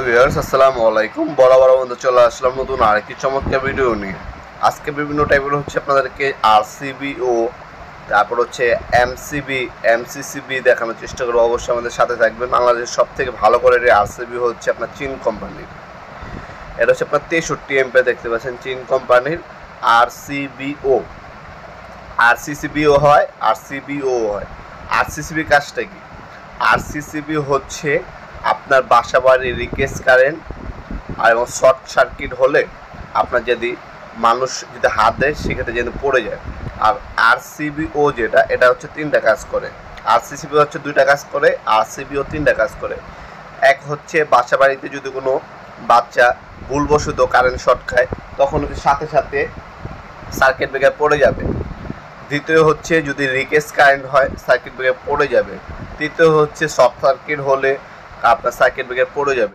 Viewers আসসালামু আলাইকুম। বরাবর মতো চলে আসলাম নতুন আরেকটি চমৎকার ভিডিও নিয়ে। আজকে বিভিন্ন টাইপের আপনাদেরকে আরসিবি ও তারপর এমসিবি এমসিসিবি দেখানোর চেষ্টা করবো। অবশ্যই আমাদের সাথে থাকবেন। বাংলাদেশের সব থেকে ভালো কোয়ালিটির আরসিবি হচ্ছে আপনার চীন কোম্পানির। এটা হচ্ছে আপনার 63 এমপি দেখতে পাচ্ছেন, চীন কোম্পানির আরসিবিও। আরসিসিবিও হয়, আরসিবিও হয়। আরসিসিবি কাজটা কি? আরসিসিবি হচ্ছে আপনার বাসা বাড়ির রিকেস কারেন্ট আর এবং শর্ট সার্কিট হলে আপনার যদি মানুষ যদি হাত দেয় সেক্ষেত্রে যেন পড়ে যায়। আর আরসিবিও যেটা, এটা হচ্ছে 3টা কাজ করে। আরসিসিবি হচ্ছে 2টা কাজ করে, আরসিবিও 3টা কাজ করে। এক হচ্ছে বাসা বাড়িতে যদি কোনো বাচ্চা ভুলবশত কারেন্ট শর্ট খায় তখন সাথে সাথে সার্কিট ব্রেকার পড়ে যাবে। দ্বিতীয় হচ্ছে যদি রিকেস কারেন্ট হয় সার্কিট ব্রেকার পড়ে যাবে। তৃতীয় হচ্ছে শর্ট সার্কিট হলে আপনার সার্কিট ব্রেকার পড়ে যাবে।